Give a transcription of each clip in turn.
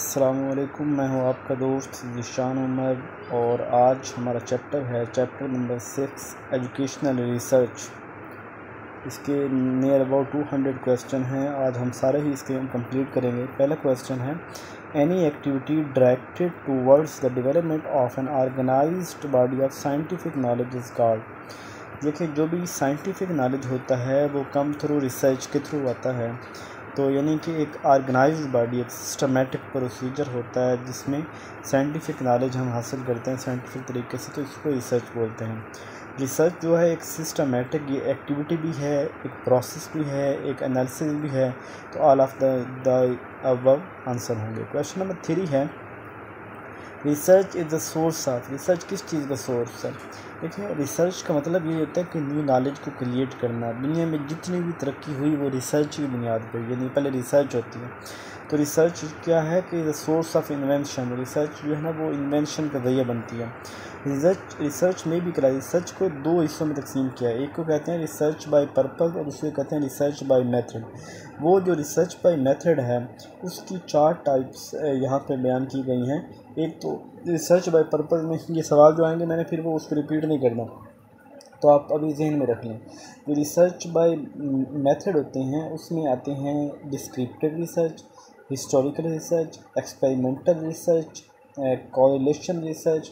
अस्सलामुअलैकुम, मैं हूं आपका दोस्त ज़ीशान उमर और आज हमारा चैप्टर है चैप्टर नंबर 6 एजुकेशनल रिसर्च। इसके नियर अबाउट 200 क्वेश्चन हैं। आज हम सारे ही इसके कंप्लीट करेंगे। पहला क्वेश्चन है, any activity directed towards the development of an organised body of scientific knowledge is called. देखिए, जो भी साइंटिफिक नॉलेज होता है वो कम थ्रू रिसर्च के थ्रू आता है। तो यानी कि एक ऑर्गेनाइज्ड बॉडी, एक सिस्टमेटिक प्रोसीजर होता है जिसमें साइंटिफिक नॉलेज हम हासिल करते हैं साइंटिफिक तरीके से, तो इसको रिसर्च बोलते हैं। रिसर्च जो है एक सिस्टमेटिक ये एक्टिविटी भी है, एक प्रोसेस भी है, एक एनालिसिस भी है। तो all of the above answer होंगे। क्वेश्चन नंबर 3 है, research is the source of. Research किस चीज़ का सोर्स है? देखिए, रिसर्च का मतलब ये होता है कि न्यू नॉलेज को क्रिएट करना। दुनिया में जितनी भी तरक्की हुई वो रिसर्च की बुनियाद पर, यानी पहले रिसर्च होती है। तो रिसर्च क्या है कि the source of invention. Research जो है ना वो इन्वेंशन का ज़रिया बनती है। रिसर्च में भी करा, रिसर्च को दो हिस्सों में तकसीम किया है। एक को कहते हैं रिसर्च बाय पर्पस और दूसरे कहते हैं रिसर्च बाय मेथड। वो जो रिसर्च बाय मेथड है उसकी 4 टाइप्स यहाँ पे बयान की गई हैं। एक तो रिसर्च बाय पर्पस में ये सवाल जो आएंगे मैंने फिर वो उसको रिपीट नहीं करना, तो आप अभी जहन में रख लें। जो रिसर्च बाय मेथड होते हैं उसमें आते हैं descriptive research, historical research, experimental research, correlation research,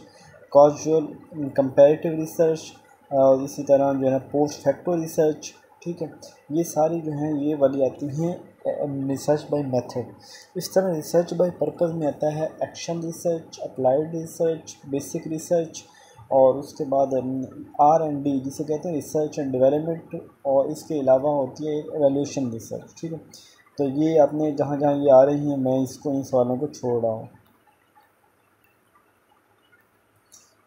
casual comparative research और इसी तरह जो है पोस्ट फैक्टो रिसर्च। ठीक है, ये सारी जो हैं ये वाली आती हैं रिसर्च बाय मेथड। इस तरह रिसर्च बाय पर्पस में आता है action research, applied research, basic research और उसके बाद R&D जिसे कहते हैं रिसर्च एंड डेवलपमेंट, और इसके अलावा होती है एवोल्यूशन रिसर्च। ठीक है, तो ये आपने जहाँ जहाँ ये आ रही हैं मैं इसको इन सवालों को छोड़ रहा हूँ।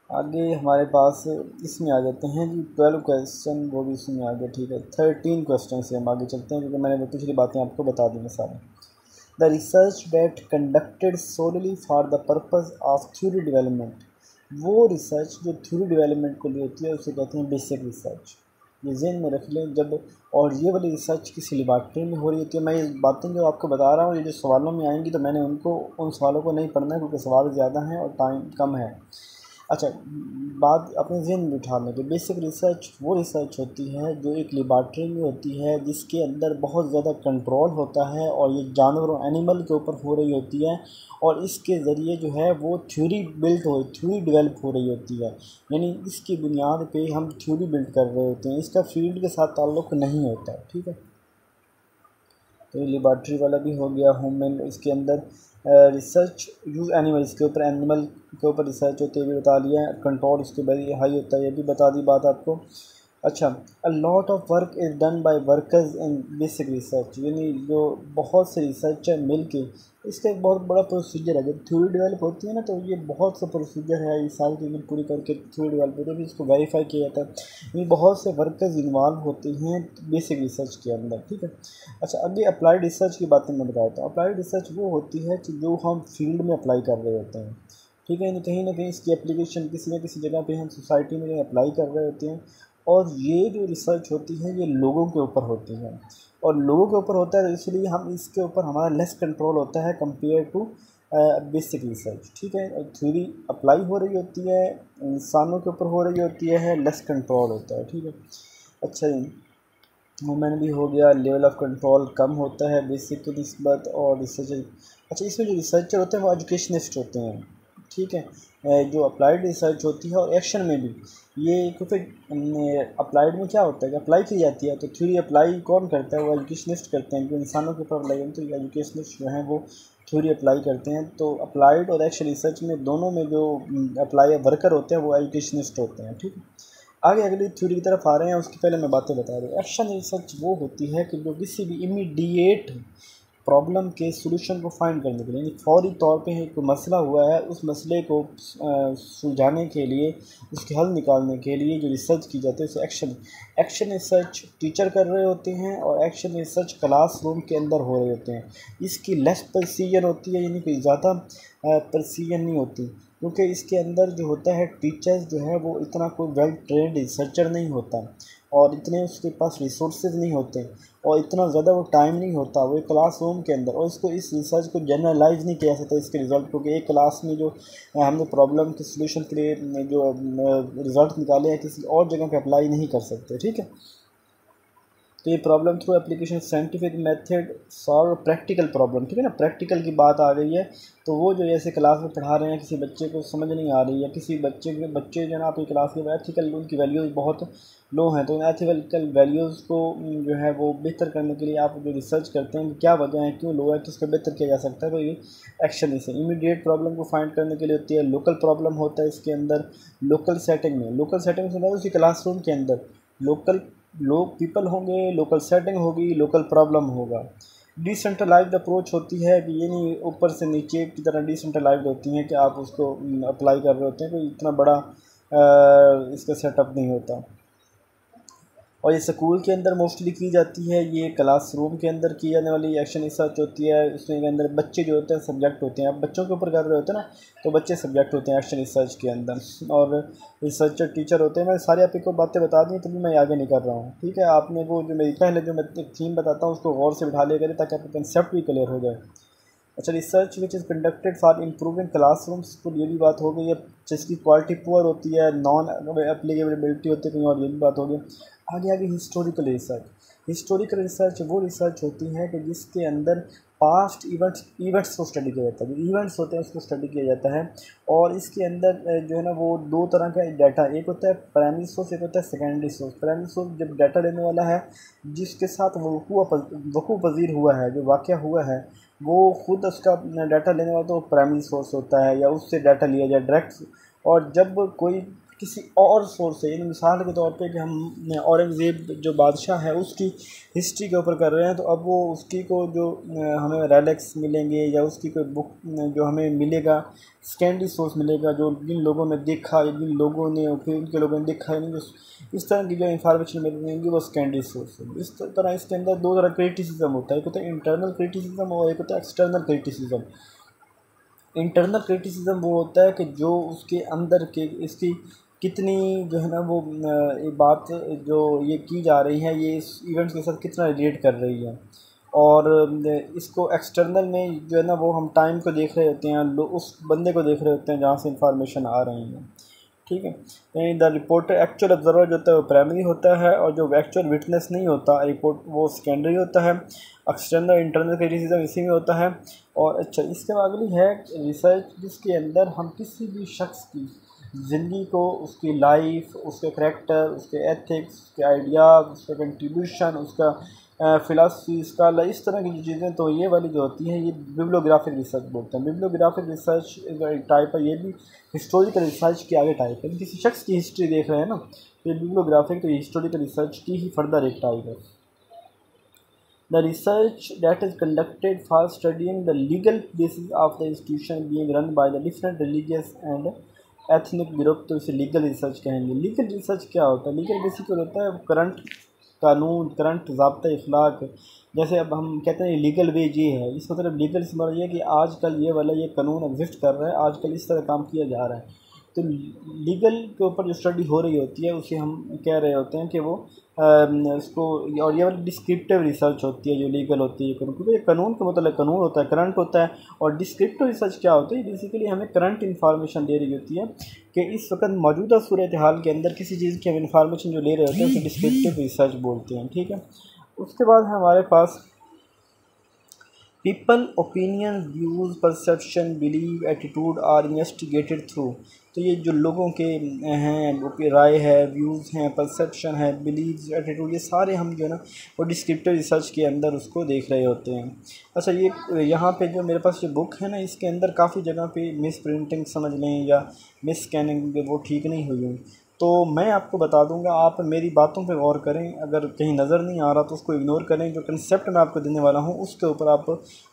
आगे हमारे पास इसमें आ जाते हैं जी 12 क्वेश्चन, वो भी इसमें आ गए। ठीक है, 13 क्वेश्चन से हम आगे चलते हैं क्योंकि मैंने वो पिछली बातें आपको बता दी हैं सारी। The research that conducted solely for the purpose of theory development. वो रिसर्च जो थ्योरी डेवलपमेंट के लिए होती है उसे कहते हैं बेसिक रिसर्च। ये ज़हन में रख लें। जब और ये वाली रिसर्च किसी लेबॉर्ट्री में हो रही होती है। मैं ये बातें जो आपको बता रहा हूँ ये जो सवालों में आएंगी तो मैंने उन सवालों को नहीं पढ़ना है क्योंकि सवाल ज़्यादा हैं और टाइम कम है। अच्छा, बात अपने ज़हन में बिठा लें कि बेसिक रिसर्च वो रिसर्च होती है जो एक लेबॉर्ट्री में होती है जिसके अंदर बहुत ज़्यादा कंट्रोल होता है और ये जानवरों एनिमल के ऊपर हो रही होती है और इसके ज़रिए जो है वो थ्योरी डेवलप हो रही होती है। यानी इसकी बुनियाद पे हम थ्योरी बिल्ड कर रहे होते हैं, इसका फील्ड के साथ ताल्लुक़ नहीं होता है। ठीक है, तो ये लेबॉर्ट्री वाला भी हो गया। ह्यूमन इसके अंदर रिसर्च यूज एनिमल्स के ऊपर, एनिमल के ऊपर रिसर्च होती है, ये भी बता लिया। कंट्रोल इसके वेरी हाई होता है, ये भी बता दी बात आपको। अच्छा, a lot of work is done by workers in basic research. यानी जो बहुत से रिसर्चर मिल के इसका एक बहुत बड़ा प्रोसीजर है। जब थ्योरी डेवलप होती है ना तो ये बहुत सा प्रोसीजर है, ये सारी चीज़ें पूरी करके थ्योरी डेवलप होती है, फिर इसको वेरीफाई किया जाता है। ये बहुत से वर्कर्स इन्वॉल्व होते हैं बेसिक रिसर्च के अंदर। ठीक है, अच्छा आगे अप्लाइड रिसर्च की बातें मैं बताता हूँ। अप्लाइड रिसर्च वो होती है कि जो हम फील्ड में अप्लाई कर रहे होते हैं। ठीक है, यानी कहीं इसकी एप्लीकेशन किसी न किसी जगह पे हम सोसाइटी में अप्लाई कर रहे होते हैं और ये जो रिसर्च होती है ये लोगों के ऊपर होती है और लोगों के ऊपर होता है तो इसलिए हम इसके ऊपर हमारा लेस कंट्रोल होता है कंपेयर टू बेसिक रिसर्च। ठीक है, थ्योरी अप्लाई हो रही होती है, इंसानों के ऊपर हो रही होती है, लेस कंट्रोल होता है। ठीक है, अच्छा मूवमेंट भी हो गया, लेवल ऑफ कंट्रोल कम होता है बेसिक की निस्बत। और रिसर्चर, अच्छा इसमें जो रिसर्चर होते हैं वो एजुकेशनिस्ट होते हैं। ठीक है, जो अप्लाइड रिसर्च होती है और एक्शन में भी ये, क्योंकि अप्लाइड में क्या होता है कि अप्लाई की जाती है तो थ्योरी अप्लाई कौन करता है? वो एजुकेशनिस्ट करते हैं, जो इंसानों के ऊपर अप्लाई करते हैं। तो एजुकेशनिस्ट जो हैं वो थ्योरी अप्लाई करते हैं। तो अप्लाइड और एक्शन रिसर्च में दोनों में जो अप्लाई वर्कर होते हैं वो एजुकेशनिस्ट होते हैं। ठीक है, आगे अगली थ्योरी की तरफ आ रहे हैं, उसकी पहले मैं बातें बता दूँ। एक्शन रिसर्च वो होती है कि जो किसी भी इमीडिएट प्रॉब्लम के सॉल्यूशन को फाइंड करने के लिए, यानी फौरी तौर पे एक मसला हुआ है उस मसले को सुलझाने के लिए, उसके हल निकालने के लिए जो रिसर्च की जाती है उसे एक्शन रिसर्च टीचर कर रहे होते हैं और एक्शन रिसर्च क्लासरूम के अंदर हो रहे होते हैं। इसकी लेस प्रिसीजन होती है, यानी कि ज़्यादा प्रिसीजन नहीं होती क्योंकि इसके अंदर जो होता है टीचर्स जो है वो इतना कोई वेल ट्रेंड रिसर्चर नहीं होता और इतने उसके पास रिसोर्सेज नहीं होते और इतना ज़्यादा वो टाइम नहीं होता वो क्लासरूम के अंदर, और इसको इस रिसर्च को जनरलाइज नहीं किया सकता इसके रिज़ल्ट को कि एक क्लास में जो हमने प्रॉब्लम के सोल्यूशन के लिए जो रिज़ल्ट निकाले हैं किसी और जगह पे अप्लाई नहीं कर सकते। ठीक है, तो ये problem through application scientific method solve practical problem. ठीक है ना, प्रैक्टिकल की बात आ गई है तो वो जो जैसे क्लास में पढ़ा रहे हैं किसी बच्चे को समझ नहीं आ रही है, किसी बच्चे जो है ना आपकी क्लास में एथिकल उनकी वैल्यूज़ बहुत लो हैं, तो उन एथिकल वैल्यूज़ को जो है वो बेहतर करने के लिए आप जो रिसर्च करते हैं कि क्या वजह है, क्यों लो है, किसको बेहतर किया जा सकता है, तो ये एक्शन इसे इमीडिएट प्रॉब्लम को फाइंड करने के लिए होती है। लोकल प्रॉब्लम होता है इसके अंदर, लोकल सेटिंग में उसी क्लासरूम के अंदर लोकल लोग पीपल होंगे, लोकल सेटिंग होगी, लोकल प्रॉब्लम होगा। डिसेंट्रलाइज्ड अप्रोच होती है कि ये नहीं ऊपर से नीचे की तरह डिसेंट्रलाइज्ड होती हैं कि आप उसको अप्लाई कर रहे होते हैं, कोई इतना बड़ा इसका सेटअप नहीं होता। और ये स्कूल के अंदर मोस्टली की जाती है, ये क्लासरूम के अंदर की जाने वाली एक्शन रिसर्च होती है। उसमें के अंदर बच्चे जो होते हैं सब्जेक्ट होते हैं, अब बच्चों के ऊपर कर रहे होते हैं ना, तो बच्चे सब्जेक्ट होते हैं एक्शन रिसर्च के अंदर, और रिसर्चर टीचर होते हैं। मैं सारी आपको बातें बता दी तभी मैं आगे नहीं कर रहा हूँ। ठीक है, आपने वो जो मेरी पहले जो मैं एक थीम बताता हूँ उसको गौर से बिठा लिया करें ताकि आपका कंसेप्ट भी क्लियर हो जाए। अच्छा, research which is conducted for improving classrooms, तो ये भी बात हो गई है। जिसकी क्वालिटी पुअर होती है, नॉन एप्लीकेबिलिटी होती है कहीं, और ये भी बात हो गई। आगे हिस्टोरिकल रिसर्च वो रिसर्च होती है कि जिसके अंदर पास्ट इवेंट्स को स्टडी किया जाता है, जो इवेंट्स होते हैं उसको स्टडी किया जाता है। और इसके अंदर जो है ना वो दो तरह का डाटा, एक होता है प्राइमरी सोर्स, एक होता है सेकेंडरी सोर्स। प्राइमरी सोर्स जब डाटा लेने वाला है जिसके साथ वकूअ पजीर हुआ है, जो वाक़या हुआ है, वो खुद उसका डाटा लेने वाला तो प्राइमरी सोर्स होता है या उससे डाटा लिया जाए डायरेक्ट। और जब कोई किसी और सोर्स से, यानी मिसाल के तौर पे कि हम औरंगज़ेब जो बादशाह है उसकी हिस्ट्री के ऊपर कर रहे हैं, तो अब वो उसकी को जो हमें रेलेक्स मिलेंगे या उसकी कोई बुक जो हमें मिलेगा, सेकेंडरी सोर्स मिलेगा, जो जिन लोगों ने देखा, जिन लोगों ने फिर उनके लोगों ने देखा, यानी इस तरह की जो इंफॉर्मेशन मिलेंगी वो सेकेंडरी सोर्स है। इस तरह इसके अंदर दो तरह क्रिटिसिज्म होता है, एक होता है इंटरनल क्रिटिसिज्म और एक होता है एक्सटर्नल क्रिटिसिज्म। इंटरनल क्रिटिसिज्म वो होता है कि जो उसके अंदर के इसकी कितनी जो है ना वो बात जो ये की जा रही है ये इस इवेंट्स के साथ कितना रिलेट कर रही है। और इसको एक्सटर्नल में जो है ना वो हम टाइम को देख रहे होते हैं, उस बंदे को देख रहे होते हैं जहाँ से इंफॉर्मेशन आ रही है। ठीक है, यानी द रिपोर्टर एक्चुअल ऑब्जर्वर जो होता है वो प्राइमरी होता है, और जो एक्चुअल विटनेस नहीं होता रिपोर्ट वो सेकेंडरी होता है। एक्सटर्नल इंटरनल क्रिटिसिज्म इसी में होता है। और अच्छा, इसके बाद अगली है रिसर्च जिसके अंदर हम किसी भी शख्स की ज़िंदगी को, उसकी लाइफ, उसके करैक्टर, उसके एथिक्स, उसके आइडियाज़, उसका कंट्रीब्यूशन, उसका फ़िलासफ़ी, स्कॉलर, इस तरह की जो चीज़ें, तो ये वाली जो होती हैं ये बिब्लियोग्राफिक रिसर्च बोलते हैं। बिब्लियोग्राफिक रिसर्च एक टाइप है, ये भी हिस्टोरिकल रिसर्च के आगे टाइप है। किसी शख्स की हिस्ट्री देख रहे हैं ना, ये बिब्लियोग्राफिक तो हिस्टोरिकल रिसर्च की ही फर्दर एक टाइप है। The research that is conducted for studying the legal basis of the institution being run by the different religious and ethnic group, तो इसे लीगल रिसर्च कहेंगे। लीगल रिसर्च क्या होता है? लीगल बेसिकली होता है करंट कानून, करंट ज़ाब्ता इखलाक। जैसे अब हम कहते हैं लीगल वे ये है, इस मतलब लीगल से मतलब ये कि आजकल ये वाला ये कानून एग्जिस्ट कर रहा है, आजकल इस तरह काम किया जा रहा है। तो लीगल के ऊपर जो स्टडी हो रही होती है उसे हम कह रहे होते हैं कि वो उसको, और ये वाली डिस्क्रिप्टिव रिसर्च होती है जो लीगल होती है, क्योंकि ये कानून का मतलब कानून होता है, करंट होता है। और डिस्क्रिप्टिव रिसर्च क्या होती है? बेसिकली हमें करंट इन्फॉर्मेशन दे रही होती है कि इस वक्त मौजूदा सूरत हाल के अंदर किसी चीज़ की हम इन्फॉर्मेशन जो ले रहे होते हैं उसे डिस्क्रिप्टिव रिसर्च बोलते हैं। ठीक है, उसके बाद है हमारे पास people, opinion, views, perception, believe, attitude are investigated through. तो ये जो लोगों के हैं राय है, व्यूज़ हैं, परसेप्शन है, बिलीव्स, एटीट्यूड, ये सारे हम जो है ना वो डिस्क्रिप्टिव रिसर्च के अंदर उसको देख रहे होते हैं। अच्छा, ये यहाँ पे जो मेरे पास जो बुक है ना इसके अंदर काफ़ी जगह पे मिस प्रिंटिंग समझ लें या मिस स्कैनिंग वो ठीक नहीं हुई हुई, तो मैं आपको बता दूंगा, आप मेरी बातों पे गौर करें। अगर कहीं नज़र नहीं आ रहा तो उसको इग्नोर करें। जो कंसेप्ट मैं आपको देने वाला हूँ उसके ऊपर आप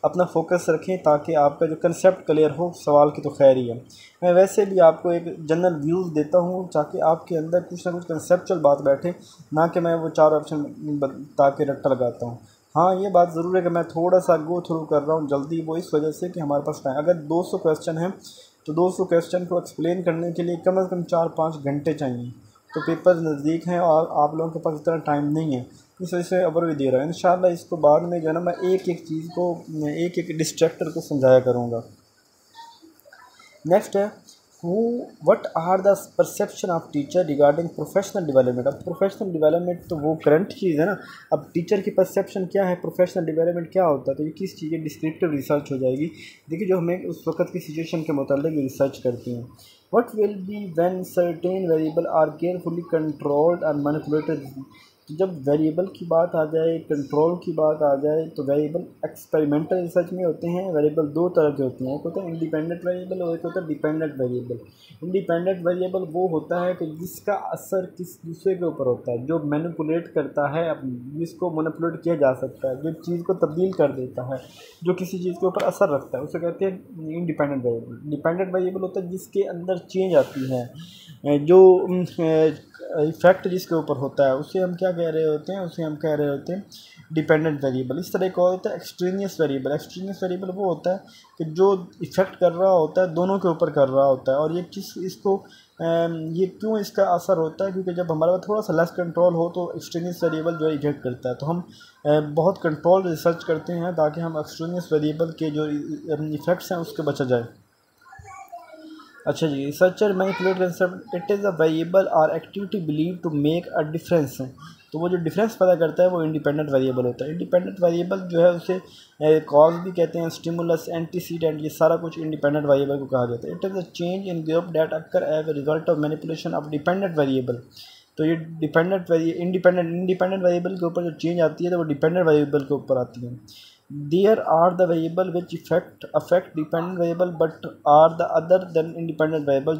अपना फोकस रखें ताकि आपका जो कंसेप्ट क्लियर हो। सवाल की तो खैर ही है, मैं वैसे भी आपको एक जनरल व्यूज़ देता हूँ ताकि आपके अंदर कुछ ना कुछ कंसेप्चुअल बात बैठे, ना कि मैं वो चार ऑप्शन बता के रट्टा लगाता हूँ। हाँ, ये बात ज़रूर है कि मैं थोड़ा सा गो थ्रू कर रहा हूँ जल्दी, वो इस वजह से कि हमारे पास टाइम, अगर 200 क्वेश्चन हैं तो 200 क्वेश्चन को एक्सप्लेन करने के लिए कम से कम 4-5 घंटे चाहिए। तो पेपर नज़दीक हैं और आप लोगों के पास इतना टाइम नहीं है, इस वजह से ओवरव्यू दे रहा है। इंशाल्लाह इसको बाद में जो है ना मैं एक एक चीज़ को, एक एक डिस्ट्रैक्टर को समझाया करूँगा। नेक्स्ट है what are the perception of teacher regarding professional development. अब प्रोफेशनल डेवलपमेंट तो वो करंट चीज़ है ना, अब टीचर की परसेप्शन क्या है, प्रोफेशनल डेवलपमेंट क्या होता है, तो ये किस चीज़ की डिस्क्रिप्टिव रिसर्च हो जाएगी। देखिए जो हमें उस वक्त की सिचुएशन के मुताबिक रिसर्च करती हैं। What will be when certain variable are carefully controlled and manipulated. जब वेरिएबल की बात आ जाए, कंट्रोल की बात आ जाए, तो वेरिएबल एक्सपेरिमेंटल रिसर्च में होते हैं। वेरिएबल दो तरह के होते हैं, एक होता है इंडिपेंडेंट वेरिएबल और एक होता है डिपेंडेंट वेरिएबल। इंडिपेंडेंट वेरिएबल वो होता है कि जिसका असर किस दूसरे के ऊपर होता है, जो मैनिपुलेट करता है, जिसको मैनिपुलेट किया जा सकता है, जो चीज़ को तब्दील कर देता है, जो किसी चीज़ के ऊपर असर रखता है, उसे कहते हैं इंडिपेंडेंट वेरिएबल। डिपेंडेंट वेरिएबल होता है जिसके अंदर चेंज आती है, जो इफ़ेक्ट जिसके ऊपर होता है उसे हम क्या कह रहे होते हैं, उसे हम कह रहे होते हैं डिपेंडेंट वेरिएबल। इस तरह का होता है एक्सट्रेनियस वेरिएबल। एक्सट्रेनियस वेरिएबल वो होता है कि जो इफ़ेक्ट कर रहा होता है दोनों के ऊपर कर रहा होता है, और ये किस इसको ये क्यों इसका असर होता है, क्योंकि जब हमारे पास थोड़ा सा लेस कंट्रोल हो तो एक्सट्रेनियस वेरिएबल जो है इफेक्ट करता है। तो हम बहुत कंट्रोल रिसर्च करते हैं ताकि हम एक्सट्रेनियस वेरिएबल के जो इफ़ेक्ट्स हैं उसके बचा जाए। अच्छा जी, researcher manipulate concept it is a variable और activity believe to make a difference. तो वो जो डिफरेंस पैदा करता है वो इंडिपेंडेंट वेरिएबल होता है। इंडिपेंडेंट वेरिएबल जो है उसे कॉज भी कहते हैं, स्टिमुलस, एंटीसीडेंट, ये सारा कुछ इंडिपेंडेंट वेरिएबल को कहा जाता है। It is a change in group that occur as a result of manipulation of dependent variable. तो ये इंडिपेंडेंट वेरिएबल के ऊपर जो चेंज आती है तो वो डिपेंडेंट वेरिएबल के ऊपर आती है। There are the variable which affect dependent variable but are the other than independent variable।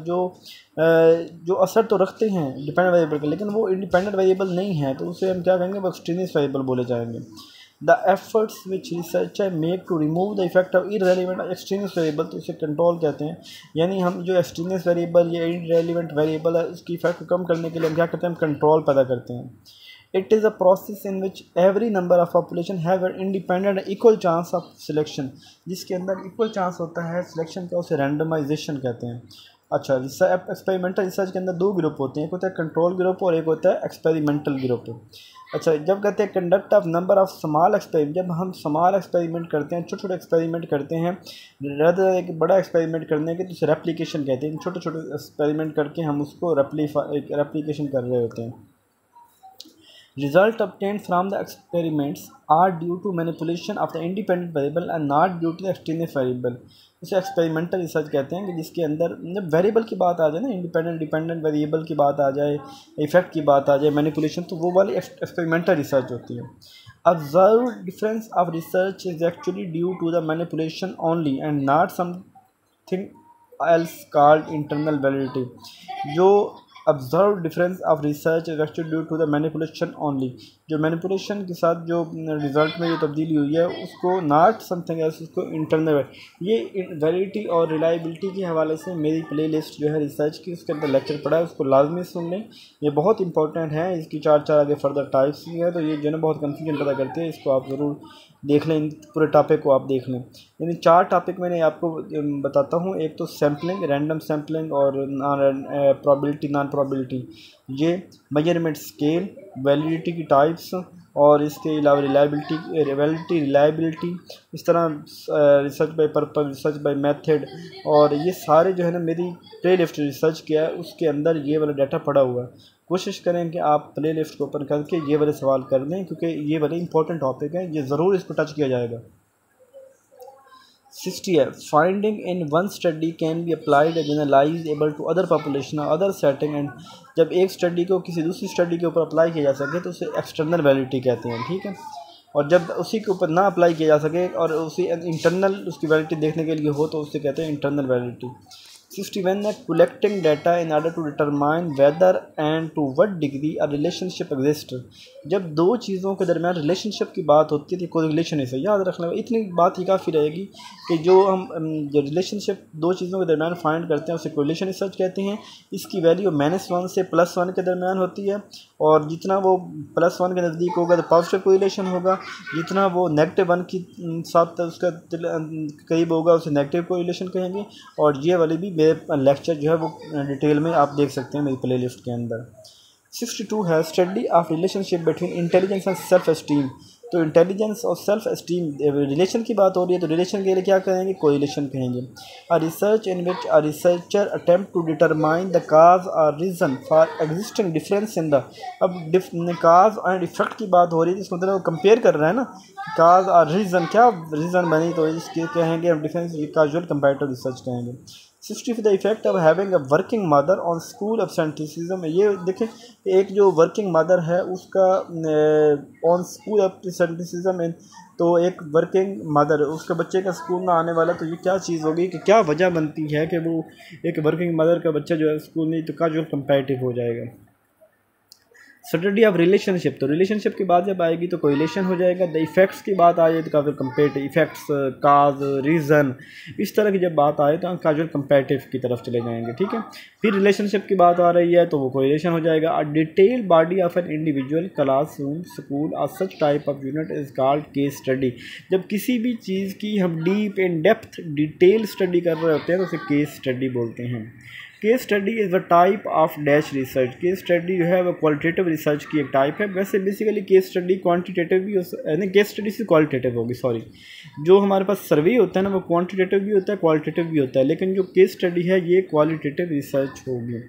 जो असर तो रखते हैं डिपेंडेंट वेरिएबल के, लेकिन वो इंडिपेंडेंट वेरिएबल नहीं है, तो उसे हम क्या कहेंगे, वो एक्सट्रेनियस वेरिएबल बोले जाएंगे। The efforts which researcher make to remove the effect of irrelevant extraneous variable, तो इसे कंट्रोल कहते हैं। यानी हम जो एक्सट्रेनियस वेरिएबल या इररेलेवेंट वेरिएबल है उसकी इफेक्ट को कम करने के लिए हम क्या करते हैं, हम कंट्रोल पैदा करते हैं। It is a process in which every number of population have an independent and equal chance of selection। जिसके अंदर इक्वल चांस होता है सिलेक्शन का, उसे रैंडमाइजेशन कहते हैं। अच्छा, एक्सपेरिमेंटल रिसर्च के अंदर दो ग्रुप होते हैं, एक होता है कंट्रोल ग्रुप और एक होता है एक्सपेरिमेंटल ग्रुप। अच्छा, जब कहते हैं conduct of number of small experiment, जब हम स्मॉल एक्सपेरिमेंट करते हैं, छोटे छोटे एक्सपेरिमेंट करते हैं, रदर एक बड़ा एक्सपेरिमेंट करने के, तो उसे रेप्लिकेशन कहते हैं। छोटे छोटे एक्सपेरिमेंट करके हम उसको रेप्लिकेशन कर रहे होते हैं। Result obtained from the experiments are due to manipulation of the independent variable and not due to the extraneous variable। इसे एक्सपेरिमेंटल रिसर्च कहते हैं कि जिसके अंदर जब वेरिएबल की बात आ जाए ना, इंडिपेंडेंट डिपेंडेंट वेरिएबल की बात आ जाए, इफेक्ट की बात आ जाए, मैनिपुलेशन, तो वो वाली एक्सपेरिमेंटल रिसर्च होती है। Observe difference of research is actually due to the manipulation only and not something else called internal validity. जो observe difference of research is actually due to the manipulation only, जो manipulation के साथ जो result में जो तब्दीली हुई है उसको नॉट समथिंग एल्स, उसको इंटरनल। ये वैलिडिटी और रिलायबिलिटी के हवाले से मेरी प्ले लिस्ट जो है रिसर्च की, उसके अंदर लेक्चर पड़ा है, उसको लाजमी सुन लें, ये बहुत इंपॉर्टेंट है। इसकी चार आगे फर्दर टाइप्स भी है, तो ये जो है ना बहुत कन्फ्यूजन पैदा करते हैं, इसको आप ज़रूर देख लें, इन पूरे टॉपिक को आप देख लें। यानी चार टॉपिक मैंने आपको बताता हूँ, एक तो सैम्पलिंग, रैंडम सैम्पलिंग और प्रोबेबिलिटी नॉन प्रोबेबिलिटी, ये मेजरमेंट स्केल, वैलिडिटी की टाइप्स, और इसके अलावा रिलायबिलिटी, इस तरह research by purpose, research by method, और ये सारे जो है ना मेरी प्ले लिस्ट रिसर्च किया है उसके अंदर ये वाला डाटा पड़ा हुआ है। कोशिश करें कि आप प्ले लिस्ट को ओपन करके ये वाले सवाल कर लें, क्योंकि ये वाले इंपॉर्टेंट टॉपिक है, ये ज़रूर इसको टच किया जाएगा। 60 है finding in one study can be applied generalisable to other population other setting and. जब एक स्टडी को किसी दूसरी स्टडी के ऊपर अप्लाई किया जा सके तो उसे एक्सटर्नल वैलिडिटी कहते हैं, ठीक है। और जब उसी के ऊपर ना अप्लाई किया जा सके और उसी इंटरनल उसकी वैलिडिटी देखने के लिए हो तो उससे कहते हैं इंटरनल वैलिडिटी। 61 है collecting data in order to determine whether and to what degree a relationship exist. जब दो चीज़ों के दरमियान रिलेशनशिप की बात होती है तो कोई रिलेशन है, याद रखना, इतनी बात ही काफ़ी रहेगी कि जो हम जो रिलेशनशिप दो चीज़ों के दरमियान फाइंड करते हैं उसे कोरिलेशन रिसर्च कहते हैं। इसकी वैल्यू -1 से +1 के दरमियान होती है, और जितना वो +1 के नज़दीक होगा तो पॉजिटिव कोरिलेशन होगा, जितना वो -1 की साथ उसका करीब होगा उसे नेगेटिव कोरिलेशन कहेंगे। और ये वाली भी मेरे लेक्चर जो है वो डिटेल में आप देख सकते हैं मेरी प्लेलिस्ट के अंदर। 62 है study of relationship between intelligence and self esteem. तो इंटेलिजेंस और सेल्फ एस्टीम रिलेशन की बात हो रही है, तो रिलेशन के लिए क्या कहेंगे, कोरिलेशन कहेंगे। A research in which a researcher attempt to determine the cause और reason for existing difference in the, अब काज एंड इफेक्ट की बात हो रही है, इसको मतलब कंपेयर कर रहा है ना, काज और रीज़न, क्या रीज़न बनी, तो इसके कहेंगे हम डिफरेंस, काजुअल कंपैरेटिव रिसर्च कहेंगे। 60 the effect of having a working mother on school absenteeism. ये देखें, एक जो वर्किंग मदर है उसका ऑन स्कूल एब्सेंटिसिज्म, तो एक वर्किंग मदर उसके बच्चे का स्कूल ना आने वाला, तो ये क्या चीज़ होगी कि क्या वजह बनती है कि वो एक वर्किंग मदर का बच्चा जो है स्कूल नहीं, तो काजुअल कंपैरेटिव हो जाएगा। स्टडी ऑफ रिलेशनशिप, तो रिलेशनशिप की बात जब आएगी तो कोरिलेशन हो जाएगा। द इफेक्ट्स की बात आ जाए तो काजुअल कंपैरेटिव, इफेक्ट्स, काज, रीज़न, इस तरह की जब बात आए तो हम काजुअल कंपैरेटिव की तरफ चले जाएंगे, ठीक है। फिर रिलेशनशिप की बात आ रही है तो वो कोरिलेशन हो जाएगा। A detail body of an individual, classroom, school और such type of unit is called case study. जब किसी भी चीज़ की हम deep in depth detail study कर रहे होते हैं तो उसे केस स्टडी बोलते हैं। Case study is the type of dash research. Case study जो है वो क्वालिटेटिव रिसर्च की एक टाइप है। वैसे बेसिकली केस स्टडी क्वांटिटेटिव भी नहीं, केस स्टडी से क्वालिटेटिव होगी, सॉरी। जो हमारे पास सर्वे होता है ना वो क्वांटिटेटिव भी होता है, क्वालिटेटिव भी होता है, लेकिन जो केस स्टडी है ये क्वालिटेटिव रिसर्च होगी।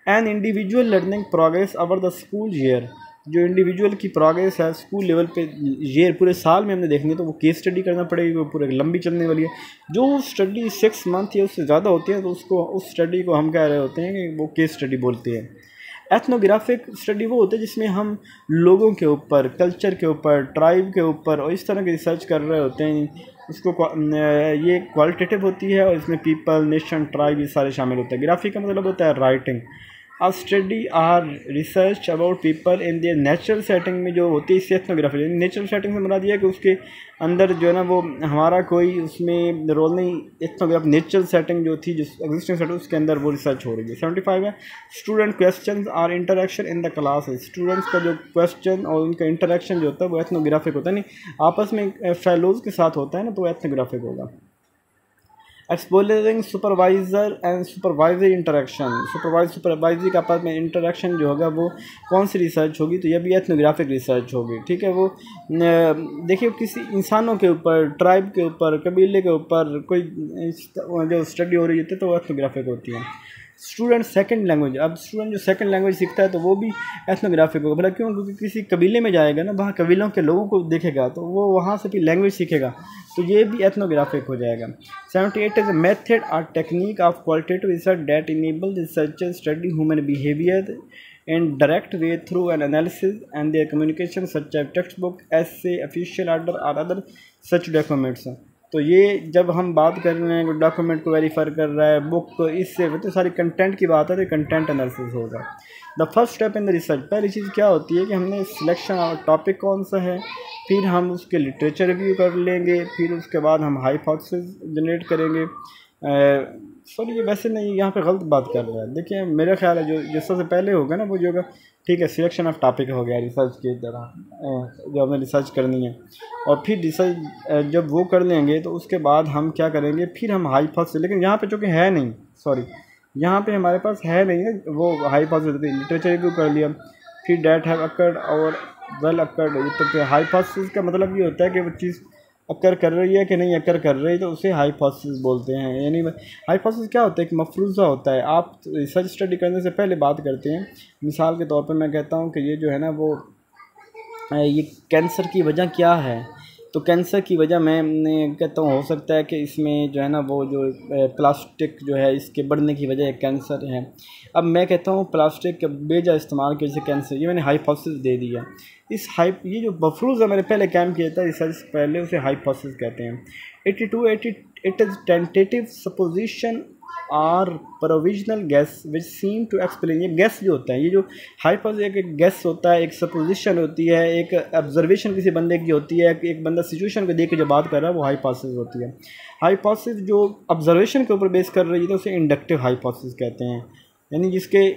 An individual learning progress over the school year, जो इंडिविजुअल की प्रोग्रेस है स्कूल लेवल पे ईयर पूरे साल में हमने देखनी है तो वो केस स्टडी करना पड़ेगी, वो पूरे लंबी चलने वाली है। जो स्टडी 6 मंथ या उससे ज़्यादा होती है तो उसको, उस स्टडी को हम कह रहे होते हैं कि वो केस स्टडी बोलते हैं। एथनोग्राफिक स्टडी वो होता है जिसमें हम लोगों के ऊपर, कल्चर के ऊपर, ट्राइब के ऊपर और इस तरह की रिसर्च कर रहे होते हैं, उसको ये क्वालिटेटिव होती है और इसमें पीपल, नेशन, ट्राइब ये सारे शामिल होते हैं। ग्राफिक का मतलब होता है writing. A study or research about people in their natural setting में जो होती है इससे एथनोग्राफी। नेचुरल सेटिंग से मरा दिया कि उसके अंदर जो है ना वो हमारा कोई उसमें रोल नहीं, एथनोग्राफी नेचुरल सेटिंग जो थी, जिस एग्जिस्टिंग सेटिंग उसके अंदर वो रिसर्च हो रही है। 75 है student question or interaction in the class. Students का जो क्वेश्चन और उनका इंटरेक्शन जो होता है वो एथनोग्राफिक होता है, नहीं आपस में फेलोज के साथ होता है ना, तो एथनोग्राफिक होगा। Exploring supervisor and supervisor interaction, supervisory का आपस में इंटरेक्शन जो होगा वो कौन सी रिसर्च होगी, तो ये भी एथनोग्राफिक रिसर्च होगी, ठीक है। वो देखिए किसी इंसानों के ऊपर, ट्राइब के ऊपर, कबीले के ऊपर कोई जो स्टडी हो रही होती है तो वो एथनोग्राफिक होती है। स्टूडेंट सेकंड लैंग्वेज, अब स्टूडेंट जो सेकंड लैंग्वेज सीखता है तो वो भी एथनोग्राफिक होगा। भला क्यों, क्योंकि किसी कबीले में जाएगा ना, वहाँ कबीलों के लोगों को देखेगा तो वो वहाँ से भी लैंग्वेज सीखेगा, तो ये भी एथनोग्राफिक हो जाएगा। 78 इज अ मेथड और technique of qualitative research that enable researchers study human behaviour in direct way through an analysis and their communication such as textbook, essay, official order or other such documents। तो ये जब हम बात कर रहे हैं document को वेरीफाई कर रहा है, बुक, इससे तो सारी कंटेंट की बात है तो कंटेंट एनालिसिस होगा। The first step in the research, पहली चीज़ क्या होती है कि हमने सिलेक्शन और टॉपिक कौन सा है, फिर हम उसके लिटरेचर रिव्यू कर लेंगे, फिर उसके बाद हम हाइपोथेसिस जनरेट करेंगे। सॉरी ये वैसे नहीं, यहाँ पे गलत बात कर रहा है। देखिए मेरा ख्याल है जो सबसे पहले होगा ना वो जो होगा, ठीक है, सिलेक्शन ऑफ टॉपिक हो गया रिसर्च की तरह, जो हमें रिसर्च करनी है, और फिर रिसर्च जब वो कर लेंगे तो उसके बाद हम क्या करेंगे, फिर हम हाइपोथेसिस, लेकिन यहाँ पे चूँकि है नहीं, सॉरी यहाँ पे हमारे पास है नहीं है वो हाइपोथेसिस, लिटरेचर रिव्यू कर लिया, फिर डेट हैव अकर्ड और वेल अकर्ड। तो फिर हाइपोथेसिस का मतलब ये होता है कि वो चीज़ अकर कर रही है कि नहीं अकर कर रही, तो उसे हाइपोथेसिस बोलते हैं। यानी हाइपोथेसिस क्या होता है, एक मफरूज़ा होता है। आप रिसर्च स्टडी करने से पहले बात करते हैं, मिसाल के तौर पे मैं कहता हूँ कि ये जो है ना वो ये कैंसर की वजह क्या है, तो कैंसर की वजह मैं कहता हूँ हो सकता है कि इसमें जो है ना वो जो प्लास्टिक जो है इसके बढ़ने की वजह कैंसर है। अब मैं कहता हूँ प्लास्टिक का बेजा इस्तेमाल की वजह से कैंसर, ये मैंने हाइपोथेसिस दे दिया। इस ये जो मफरूज़ है मैंने पहले कैम किया था रिसर्च पहले, उसे हाइपोथेसिस कहते हैं। 82 it is tentative supposition or provisional guess which seem to explain. ये गैस जो होता है, ये जो हाइपोथेसिस एक गैस होता है, एक सपोजिशन होती है, एक ऑब्जर्वेशन किसी बंदे की होती है, एक बंदा सिचुएशन को देख के जो बात कर रहा है वो हाइपोथेसिस होती है। हाइपोथेसिस जो ऑब्जर्वेशन के ऊपर बेस कर रही है तो उसे इंडक्टिव हाइपोथेसिस कहते हैं। यानी जिसके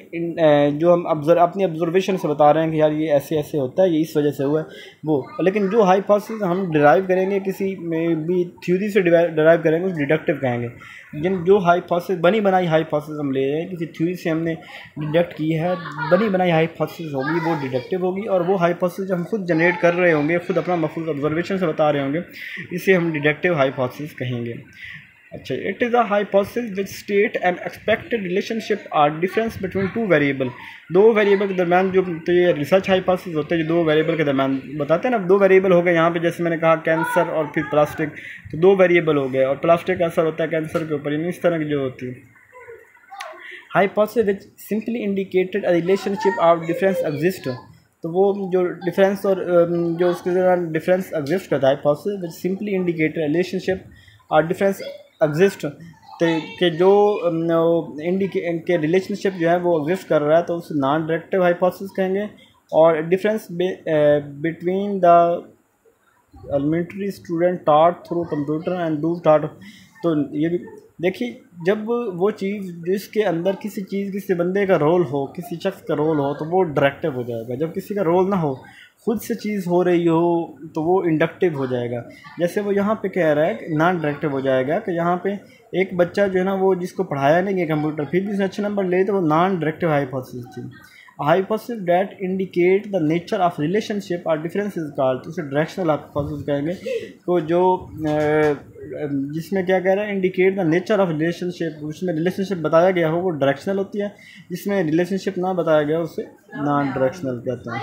जो हम अपनी ऑब्जर्वेशन से बता रहे हैं कि यार ये ऐसे ऐसे होता है, ये इस वजह से हुआ है वो। लेकिन जो हाइपोथेसिस हम डिराइव करेंगे किसी में भी थ्योरी से डिराइव करेंगे उस डिडक्टिव कहेंगे। जो हाइपोथेसिस बनी बनाई हाइपोथेसिस हम ले रहे हैं, किसी थ्योरी से हमने डिडक्ट की है, बनी बनाई हाइपोथेसिस होगी वो डिडक्टिव होगी। और वो हाइपोथेसिस हम खुद जनरेट कर रहे होंगे, खुद अपना महफूज ऑब्जर्वेशन से बता रहे होंगे, इसे हम डिडक्टिव हाइपोथेसिस कहेंगे। अच्छा, it is a hypothesis which state an expected relationship or difference between two variable. दो वेरिएबल के दरमियान जो, तो ये रिसर्च हाइपोथेसिस होते हैं जो दो वेरिएबल के दरमियान बताते हैं ना। दो वेरिएबल हो गए यहाँ पे, जैसे मैंने कहा कैंसर और फिर प्लास्टिक, तो दो वेरिएबल हो गए और प्लास्टिक का असर होता है कैंसर के ऊपर, यानी इस तरह की जो होती है hypothesis which simply indicated a relationship of difference exist. तो वो जो डिफरेंस और जो उसके दौरान डिफरेंस एग्जिस्ट करता है हाइपोथेसिस विच सिंपली इंडिकेटेड रिलेशनशिप और डिफरेंस एग्जिस्ट, के जो के रिलेशनशिप जो है वो एग्जिस्ट कर रहा है, तो उसे नॉन डायरेक्टिव हाइपोथेसिस कहेंगे। और difference between the elementary student taught through computer and do taught. तो ये भी देखिए, जब वो चीज़ जिसके अंदर किसी बंदे का रोल हो, किसी शख्स का रोल हो, तो वो डायरेक्टिव हो जाएगा। जब किसी का रोल ना हो, खुद से चीज़ हो रही हो, तो वो इंडक्टिव हो जाएगा। जैसे वो यहाँ पे कह रहा है कि नॉन डायरेक्टिव हो जाएगा, कि यहाँ पे एक बच्चा जो है ना वो जिसको पढ़ाया नहीं है कंप्यूटर, फिर भी उसने अच्छे नंबर ले, तो वो नॉन डायरेक्टिव हाइपोथेसिस थी। Hypothesis that indicate the nature of relationship और डिफरेंस इज कॉल्ड, तो उसे डायरेक्शनल हाइपोथेसिस कहेंगे। तो जो जिसमें क्या कह रहा है, indicate the nature of relationship, उसमें रिलेशनशिप बताया गया हो वो डायरेक्शनल होती है, जिसमें रिलेशनशिप ना बताया गया उसे नॉन डायरेक्शनल कहते हैं।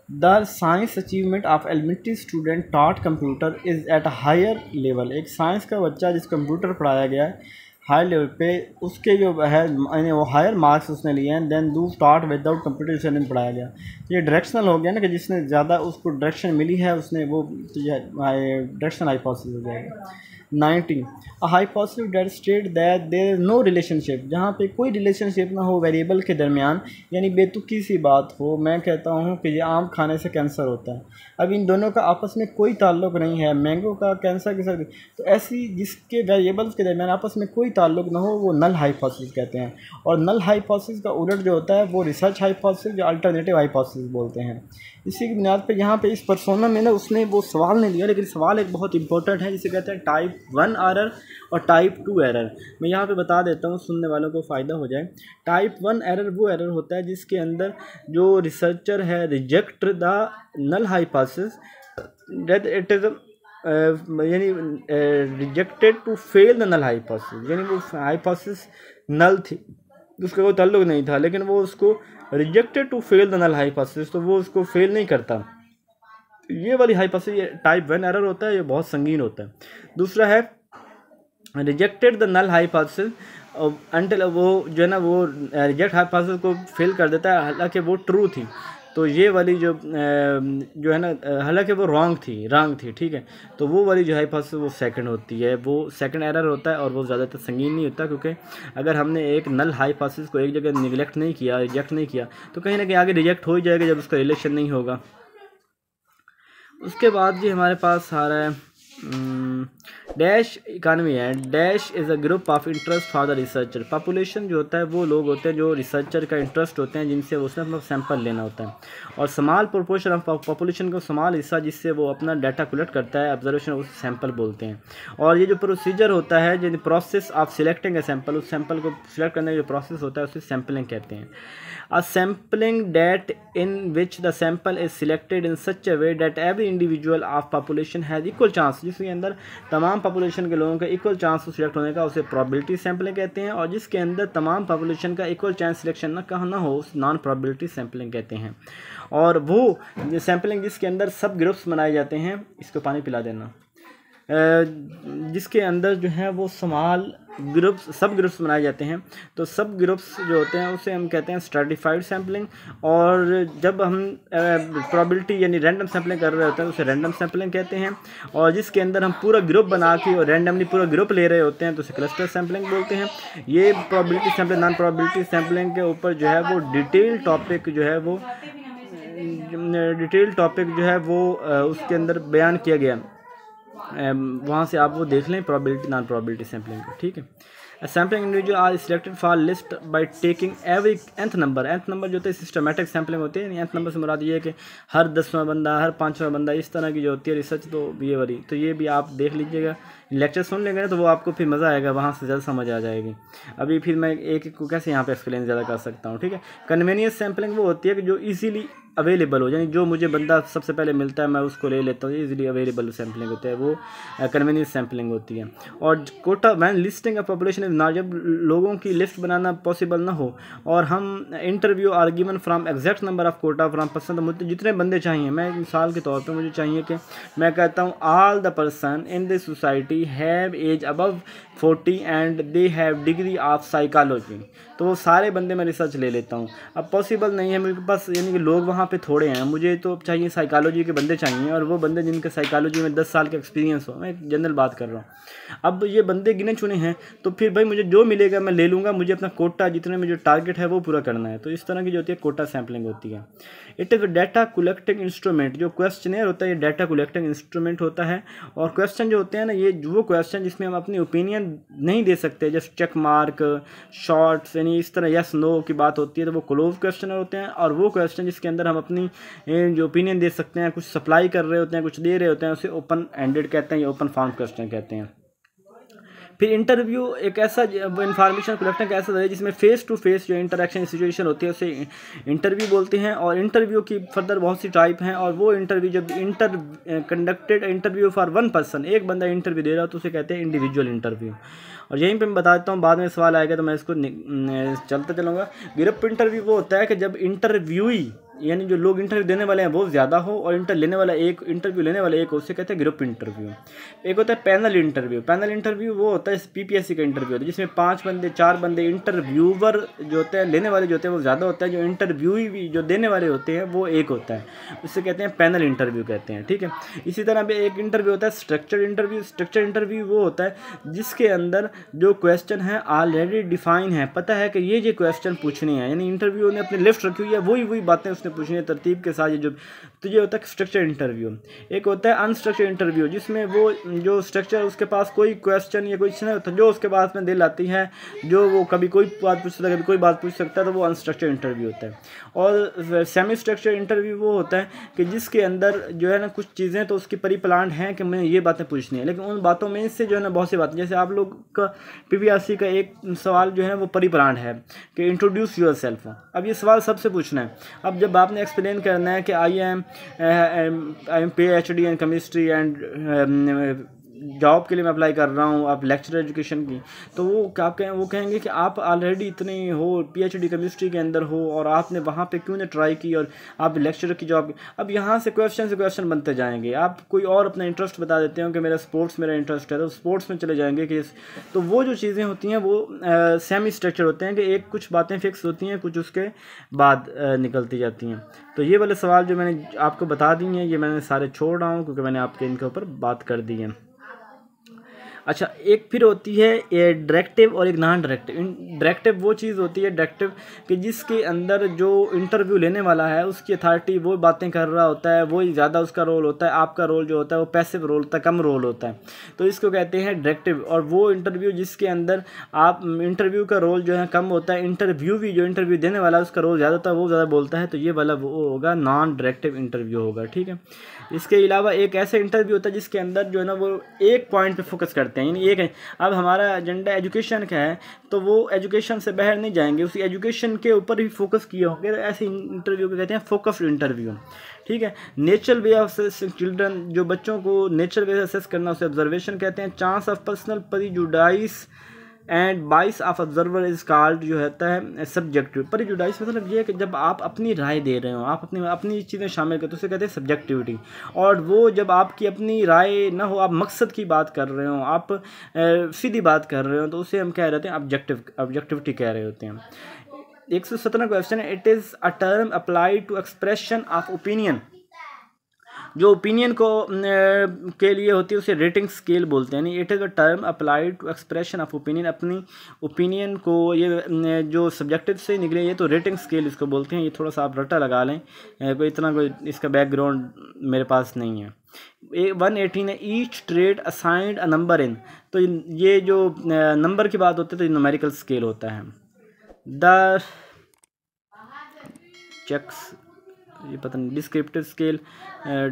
The science achievement of elementary student taught computer is at a higher level. एक साइंस का बच्चा जिस कंप्यूटर पढ़ाया गया है हाई लेवल पे, उसके जो है यानी वो हायर मार्क्स उसने लिए हैं देन दू स्टार्ट विदाउट कंप्यूटर जिसे नहीं पढ़ाया गया। ये डायरेक्शनल हो गया ना, कि जिसने ज़्यादा उसको डायरेक्शन मिली है उसने वो डायरेक्शनल हाइपोथेसिस हो जाएगा। 19 a hypothesis that state that there is no relationship, जहाँ पे कोई रिलेशनशिप ना हो वेरिएबल के दरमियान, यानी बेतुकी सी बात हो। मैं कहता हूँ कि ये आम खाने से कैंसर होता है, अब इन दोनों का आपस में कोई ताल्लुक नहीं है, मैंगो का कैंसर के साथ, तो ऐसी जिसके वेरिएबल्स के दरमियान आपस में कोई ताल्लुक ना हो वो नल हाइपोथेसिस कहते हैं। और नल हाइपोथेसिस का उलट जो होता है वो रिसर्च हाइपोथेसिस या अल्टरनेटिव हाइपोथेसिस बोलते हैं। इसी की बुनियाद पे यहाँ पे इस पर्सोना में ना उसने वो सवाल नहीं लिया, लेकिन सवाल एक बहुत इंपॉर्टेंट है जिसे कहते हैं टाइप 1 एरर और टाइप 2 एरर। मैं यहाँ पे बता देता हूँ, सुनने वालों को फ़ायदा हो जाए। टाइप 1 एरर वो एरर होता है जिसके अंदर जो रिसर्चर है reject the null hypothesis that it is यानी rejected to fail the null hypothesis, यानी वो हाइपोथेसिस नल थी, उसका कोई ताल्लुक नहीं था, लेकिन वो उसको rejected to fail the null hypothesis, तो वो उसको फेल नहीं करता। ये वाली हाइपोथेसिस टाइप 1 एरर होता है, ये बहुत संगीन होता है। दूसरा है rejected the null hypothesis until, वो जो है ना वो रिजेक्ट हाइपोथेसिस को फेल कर देता है हालांकि वो ट्रू थी। तो ये वाली जो है ना, हालांकि वो रॉन्ग थी, ठीक है, तो वो वाली जो हाइपोथेसिस वो सेकंड होती है, वो सेकंड एरर होता है और वो ज़्यादातर संगीन नहीं होता, क्योंकि अगर हमने एक नल हाइपोथेसिस को एक जगह निगलेक्ट नहीं किया, रिजेक्ट नहीं किया, तो कहीं ना कहीं आगे रिजेक्ट हो ही जाएगा जब उसका रिलेशन नहीं होगा। उसके बाद जी हमारे पास आ रहा है डैश इकानमी है। Dash is a group of interest for the researcher. Population जो होता है वो लोग होते हैं जो रिसर्चर का इंटरेस्ट होते हैं, जिनसे उसने अपना सैंपल लेना होता है। और स्मॉल प्रोपोर्शन ऑफ पॉपुलेशन को स्मॉल हिस्सा जिससे वो अपना डाटा कलेक्ट करता है, ऑब्जर्वेशन उस सैंपल बोलते हैं। और ये जो प्रोसीजर होता है, जो process of selecting a sample, उस सैंपल को सिलेक्ट करने का जो प्रोसेस होता है उसे सैम्पलिंग कहते हैं। A sampling that in which the sample is selected in such a way that every individual of population has equal chance, जिसके अंदर तमाम पॉपुलेशन के लोगों का इक्वल चांस सिलेक्ट होने का उसे प्रोबेबिलिटी सैम्पलिंग कहते हैं। और जिसके अंदर तमाम पॉपुलेशन का इक्वल चांस सिलेक्शन ना हो उस नॉन प्रोबेबिलिटी सैम्पलिंग कहते हैं। और वो सैम्पलिंग जिसके अंदर सब ग्रुप्स बनाए जाते हैं, इसको पानी पिला देना, जिसके अंदर जो है वो स्मॉल ग्रुप्स सब ग्रुप्स बनाए जाते हैं। तो सब ग्रुप्स जो होते हैं उसे हम कहते हैं स्ट्रैटिफाइड सैम्पलिंग। और जब हम प्रोबेबिलिटी यानी रैंडम सैम्पलिंग कर रहे होते हैं उसे रैंडम सैम्पलिंग कहते हैं। और जिसके अंदर हम पूरा ग्रुप बना के और रैंडमली पूरा ग्रुप ले रहे होते हैं तो उसे क्लस्टर सैम्पलिंग बोलते हैं। ये probability sampling non probability sampling के ऊपर जो है वो डिटेल टॉपिक जो है वो उसके अंदर बयान किया गया, वहाँ से आप वो देख लें प्रोबेबिलिटी नॉन प्रोबेबिलिटी सैम्पलिंग को, ठीक है। Sampling individual are selected for list by taking every nth number जो होता है सिस्टमेटिक सैम्पलिंग होती है। nth नंबर से मुराद ये है कि हर 10वां बंदा, हर 5वां बंदा, इस तरह की जो होती है रिसर्च, तो ये वाली, तो ये भी आप देख लीजिएगा, लेक्चर सुन लेंगे ना तो वो आपको फिर मज़ा आएगा, वहाँ से ज़्यादा समझ आ जाएगी। अभी फिर मैं एक को कैसे यहाँ पे एक्सप्लेन ज़्यादा कर सकता हूँ, ठीक है। कन्वीनियंस सैम्पलिंग वो होती है कि जो इजीली अवेलेबल हो, यानी जो मुझे बंदा सबसे पहले मिलता है मैं उसको ले लेता हूँ, इजीली अवेलेबल सैम्पलिंग होता है, वो कन्वीनियंस सैम्पलिंग होती है। और quota when listing of population is not, जब लोगों की लिस्ट बनाना पॉसिबल ना हो और हम interview are given from exact number of quota from person, मुझे जितने बंदे चाहिए, मैं मिसाल के तौर पर मुझे चाहिए कि मैं कहता हूँ all the person in this society have age above 40 and they have degree of psychology, तो वो सारे बंदे मैं रिसर्च ले लेता हूँ। अब पॉसिबल नहीं है मेरे पास, यानी कि लोग वहाँ पे थोड़े हैं, मुझे तो चाहिए साइकोलॉजी के बंदे चाहिए, और वो बंदे जिनके साइकोलॉजी में 10 साल का एक्सपीरियंस हो, मैं एक जनरल बात कर रहा हूँ। अब ये बंदे गिने चुने हैं, तो फिर भाई मुझे जो मिलेगा मैं ले लूँगा, मुझे अपना कोटा जितने में जो टारगेट है वो पूरा करना है। तो इस तरह की जो होती है कोटा सैम्पलिंग होती है। It is data collecting instrument, जो क्वेश्चनेयर होता है ये डाटा कलेक्टिंग इंस्ट्रूमेंट होता है। और क्वेश्चन जो होते हैं ना, ये वो क्वेश्चन जिसमें हम अपनी ओपिनियन नहीं दे सकते, जस्ट चेक मार्क, शॉर्ट्स, यानी इस तरह यस नो की बात होती है, तो वो क्लोज क्वेश्चन होते हैं। और वो क्वेश्चन जिसके अंदर हम अपनी जो ओपिनियन दे सकते हैं, कुछ सप्लाई कर रहे होते हैं, कुछ दे रहे होते हैं, उसे ओपन एंडेड कहते हैं या ओपन फॉर्म क्वेश्चन कहते हैं। फिर इंटरव्यू एक ऐसा इन्फॉर्मेशन कलेक्टिंग का ऐसा है जिसमें फेस टू फेस जो इंटरेक्शन सिचुएशन होती है उसे इंटरव्यू बोलते हैं। और इंटरव्यू की फर्दर बहुत सी टाइप हैं, और वो इंटरव्यू जब conducted interview for one person, एक बंदा इंटरव्यू दे रहा हो तो उसे कहते हैं इंडिविजुअल इंटरव्यू। और यहीं पे मैं बता देता हूँ, बाद में सवाल आएगा तो मैं इसको चलते चलूँगा। ग्रुप इंटरव्यू वो होता है कि जब इंटरव्यूई, यानी जो लोग इंटरव्यू देने वाले हैं वो ज़्यादा हो और इंटरव्यू लेने वाला एक हो, उसे कहते हैं ग्रुप इंटरव्यू। एक होता है पैनल इंटरव्यू। पैनल इंटरव्यू वो होता है पीपीएससी का इंटरव्यू होता है, जिसमें 5 बंदे 4 बंदे, इंटरव्यूवर जो होते हैं लेने वाले जो होते हैं वो ज़्यादा होता है, जो इंटरव्यूई भी जो देने वाले होते हैं वो एक होता है, उससे कहते हैं पैनल इंटरव्यू कहते हैं, ठीक है। इसी तरह पे एक इंटरव्यू होता है स्ट्रक्चर्ड इंटरव्यू। स्ट्रक्चर्ड इंटरव्यू वो होता है जिसके अंदर जो क्वेश्चन है ऑलरेडी डिफाइन है, पता है कि ये क्वेश्चन पूछने हैं, यानी इंटरव्यू ने अपनी लिस्ट रखी हुई है, वही बातें उसने पूछनी है तरतीब के साथ, तो ये होता है स्ट्रक्चर्ड इंटरव्यू। एक होता है अनस्ट्रक्चर्ड इंटरव्यू, जिसमें वो जो स्ट्रक्चर उसके पास कोई क्वेश्चन या कोई नहीं होता, जो उसके पास में दिल आती है, जो वो कभी कोई बात पूछ सकता है, कभी कोई बात पूछ सकता है, तो वो अनस्ट्रक्चर्ड इंटरव्यू होता है। और सेमी स्ट्रक्चर्ड इंटरव्यू वो होता है कि जिसके अंदर जो है ना कुछ चीज़ें तो उसकी परी प्लान है कि मैंने ये बातें पूछनी है, लेकिन उन बातों में से जो है ना बहुत सी बातें, जैसे आप लोग का पीपीएससी का एक सवाल जो है वो परी प्लान है कि इंट्रोड्यूस योर सेल्फ। अब ये सवाल सबसे पूछना है। अब जब आपने एक्सप्लेन करना है कि I am PhD in chemistry and job के लिए मैं अप्लाई कर रहा हूँ, आप लेक्चर एजुकेशन की, तो वो कहेंगे कि आप ऑलरेडी इतने हो PhD केमिस्ट्री के अंदर हो और आपने वहाँ पे क्यों नहीं ट्राई की और आप लेक्चर की जॉब। अब यहाँ से क्वेश्चन बनते जाएंगे, आप कोई और अपना इंटरेस्ट बता देते हो कि मेरा इंटरेस्ट है, तो स्पोर्ट्स में चले जाएंगे कि तो वो जो चीज़ें होती हैं वो सेमी स्ट्रक्चर होते हैं कि एक कुछ बातें फिक्स होती हैं, कुछ उसके बाद निकलती जाती हैं। तो ये वाले सवाल जो मैंने आपको बता दी हैं ये मैंने सारे छोड़ रहा हूँ क्योंकि मैंने आपके इनके ऊपर बात कर दी है। अच्छा, एक फिर होती है डायरेक्टिव और एक नॉन डायरेक्टिव। डायरेक्टिव वो चीज़ होती है डायरेक्टिव कि जिसके अंदर जो इंटरव्यू लेने वाला है उसकी अथॉरिटी वो बातें कर रहा होता है, वही ज़्यादा उसका रोल होता है, आपका रोल जो होता है वो पैसिव रोल होता है, कम रोल होता है, तो इसको कहते हैं डायरेक्टिव। और वो इंटरव्यू जिसके अंदर आप इंटरव्यू का रोल जो है कम होता है, इंटरव्यू भी जो इंटरव्यू देने वाला है उसका रोल ज़्यादा होता है, वो ज़्यादा बोलता है, तो ये वाला वो होगा नॉन डायरेक्टिव इंटरव्यू होगा, ठीक है। इसके अलावा एक ऐसा इंटरव्यू होता है जिसके अंदर जो है ना वो एक पॉइंट पे फोकस करते हैं, यानी एक है। अब हमारा एजेंडा एजुकेशन का है तो वो एजुकेशन से बाहर नहीं जाएंगे, उसी एजुकेशन के ऊपर ही फोकस किए होंगे, तो ऐसे इंटरव्यू को कहते हैं फोकस्ड इंटरव्यू, ठीक है। नेचुरल वे ऑफ चिल्ड्रन, जो बच्चों को नेचुरल वे से असेस करना उसे ऑब्जर्वेशन कहते हैं। Chance of personal prejudice and बाइस ऑफ ऑब्जर्वर इज कॉल्ड, जो होता है सब्जेक्टिव। प्रेजुडाइस मतलब ये है कि जब आप अपनी राय दे रहे हो, आप अपनी चीज़ें शामिल करते हो, उसे कहते हैं सब्जेक्टिविटी। और वो जब आपकी अपनी राय ना हो, आप मकसद की बात कर रहे हो, आप सीधी बात कर रहे हो, तो उसे हम कह रहे हैं ऑब्जेक्टिविटी कह रहे होते हैं। 117 क्वेश्चन है, it is a term applied to expression of opinion जो ओपिनियन को के लिए होती है उसे रेटिंग स्केल बोलते हैं। यानी it is a term applied to expression of opinion, अपनी ओपिनियन को ये जो सब्जेक्टिव से निकले ये तो रेटिंग स्केल इसको बोलते हैं। ये थोड़ा सा आप रटा लगा लें, कोई इतना कोई इसका बैकग्राउंड मेरे पास नहीं है। 118 है, each trade assigned a number in, तो ये जो नंबर की बात होती है तो ये न्यूमेरिकल स्केल होता है। द चेक्स, ये पता नहीं, descriptive scale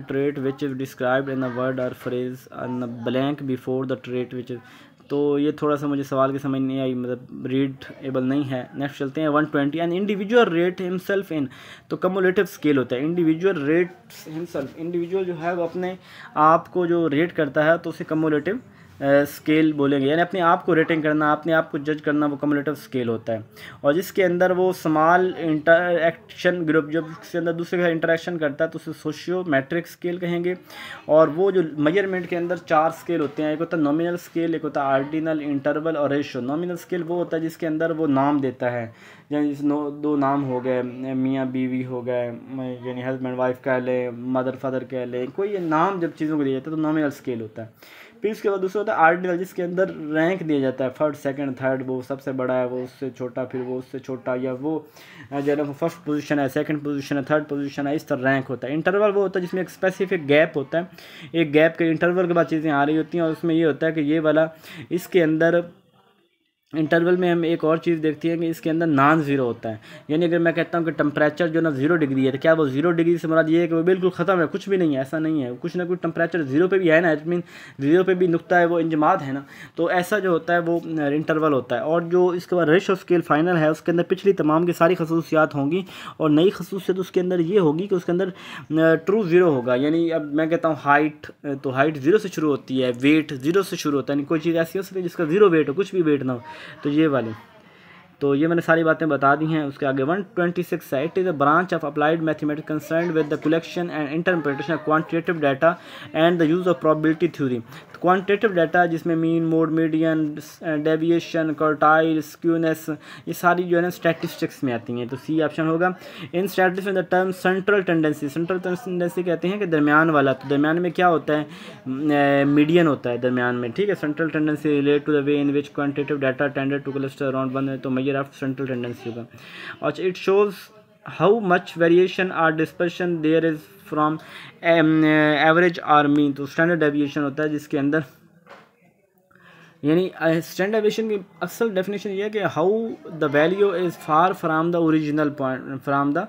trait which is described in a word और phrase on blank before the trait which is, तो ये थोड़ा सा मुझे सवाल की समझ नहीं आई, मतलब रीड एबल नहीं है। नेक्स्ट चलते हैं 120, an individual rate himself in, तो कम्युलेटिव स्केल होता है। इंडिविजुअल रेट हिमसेल्फ, इंडिविजुअल जो है वो अपने आप को जो रेट करता है तो उसे कम्युलेटिव स्केल बोलेंगे। यानी अपने आप को रेटिंग करना, अपने आप को जज करना, वो कम्युलेटिव स्केल होता है। और जिसके अंदर वो स्मॉल इंटरएक्शन ग्रुप जब उसके अंदर दूसरे के साथ इंटरेक्शन करता है तो उसे सोशियोमेट्रिक स्केल कहेंगे। और वो जो मेजरमेंट के अंदर 4 स्केल होते हैं, एक होता है नॉमिनल स्केल, एक होता है आर्डिनल, इंटरवल और रेशो। नॉमिनल स्केल वो होता है जिसके अंदर वो नाम देता है, यानी जिस 2 नाम हो गए, मियाँ बीवी हो गए, यानी हस्बैंड वाइफ कह लें, मदर फादर कह लें, कोई ये नाम जब चीज़ों को दिया जाता है तो नॉमिनल स्केल होता है। फिर उसके बाद दूसरा होता है आर्डिनल, जिसके अंदर रैंक दिया जाता है, फर्स्ट सेकंड थर्ड, वो सबसे बड़ा है, वो उससे छोटा, फिर वो उससे छोटा, या वो जो है फर्स्ट पोजीशन है, सेकंड पोजीशन है, थर्ड पोजीशन है, इस तरह रैंक होता है। इंटरवल वो होता है जिसमें एक स्पेसिफिक गैप होता है, एक गैप के इंटरवल के बाद चीज़ें आ रही होती हैं, और उसमें ये होता है कि ये वाला इसके अंदर इंटरवल में हम एक और चीज़ देखती है कि इसके अंदर नॉन ज़ीरो होता है। यानी अगर मैं कहता हूँ कि टेम्परेचर जो ना 0 डिग्री है, तो क्या वो 0 डिग्री से मुराद ये है कि वो बिल्कुल ख़त्म है, कुछ भी नहीं है? ऐसा नहीं है, कुछ ना कुछ टेम्परेचर 0 पे भी है ना, इट मीन 0 पे भी नुक्ता है, वो इंजमाद है ना। तो ऐसा जो होता है वो इंटरवल होता है। और जो इसके बाद रेशो स्केल फाइनल है, उसके अंदर पिछली तमाम की सारी खसूसियात होंगी, और नई खसूसियत उसके अंदर ये होगी कि उसके अंदर ट्रू ज़ीरो होगा। यानी अब मैं कहता हूँ हाइट, तो हाइट 0 से शुरू होती है, वेट 0 से शुरू होता है, यानी कोई चीज़ ऐसी हो सकती है जिसका 0 वेट हो, कुछ भी वेट ना हो, तो ये वाले। तो ये मैंने सारी बातें बता दी हैं। उसके आगे 126 है, it is a branch of applied mathematics concerned with the collection and interpretation of quantitative data and the use of probability theory. Quantitative data जिसमें mean, mode, median, deviation, quartile, skewness, ये सारी जो है ना स्टैटिस्टिक्स में आती हैं, तो सी ऑप्शन होगा। इन स्टैटिस्टिक्स में the term central tendency, central tendency कहते हैं कि दरमियान वाला, तो दरमियान में क्या होता है? मीडियन होता है दरमियान में, ठीक है। Central tendency relate to the way in which quantitative data tended to cluster around one, तो मेजर ऑफ सेंट्रल टेंडेंसी होगा। और it shows how much variation or dispersion there is from average or mean, तो standard deviation होता है जिसके अंदर, यानी standard deviation की असल डेफिनेशन ये है कि how the value is far from the original point from the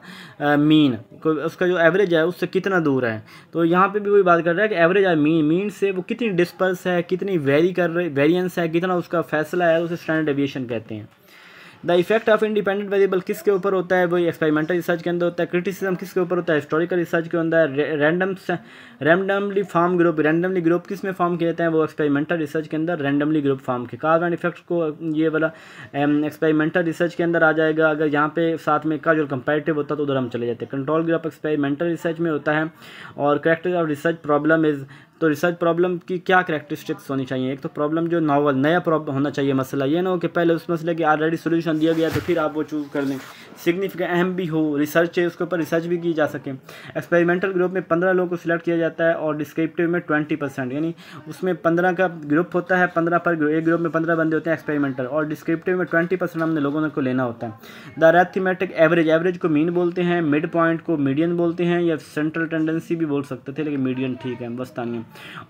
mean, उसका जो एवरेज है उससे कितना दूर है। तो यहाँ पे भी वही बात कर रहा है कि एवरेज है मीन से वो कितनी डिस्पर्स है, कितनी वेरी कर रही, वेरिएंस है, कितना उसका फैसला है, उसे स्टैंडर्ड डेविएशन कहते हैं। The effect of independent variable किसके ऊपर होता है? वही एक्सपेरिमेंटल रिसर्च के अंदर होता है। क्रिटिसिज्म किसके ऊपर होता है? हिस्टोरिकल रिसर्च के अंदर। Randomly form group, randomly group किस में फॉर्म किए जाते हैं? वो एक्सपेरिमेंटल रिसर्च के अंदर रैंडमली ग्रुप फॉर्म के। काज एंड इफेक्ट को ये वाला एक्सपेरिमेंटल रिसर्च के अंदर आ जाएगा। अगर यहाँ पे साथ में का जो कंपैरेटिव होता है तो उधर हम चले जाते हैं। कंट्रोल ग्रुप एक्सपेरिमेंटल रिसर्च में होता है। और characteristics of research problem is, तो रिसर्च प्रॉब्लम की क्या करैक्टरिस्टिक्स होनी चाहिए? एक तो प्रॉब्लम जो नॉवल नया प्रॉब्लम होना चाहिए, मसला ये ना हो कि पहले उस मसले की ऑलरेडी सोल्यूशन दिया गया तो फिर आप वो चूज़ कर लें। सिग्निफिकेंट अहम भी हो, रिसर्च है उसके ऊपर रिसर्च भी की जा सके। एक्सपेरिमेंटल ग्रुप में 15 लोगों को सिलेक्ट किया जाता है और डिस्क्रिप्टिव में 20%, यानी उसमें 15 का ग्रुप होता है, 15 पर एक ग्रुप में 15 बंदे होते हैं एक्सपेरिमेंटल, और डिस्क्रिप्टिव में 20% हमने लोगों को लेना होता है। द अरिथमेटिक एवरेज, एवरेज को मीन बोलते हैं, मिड पॉइंट को मीडियन बोलते हैं, या सेंट्रल टेंडेंसी भी बोल सकते थे, लेकिन मीडियन ठीक है बस तानी।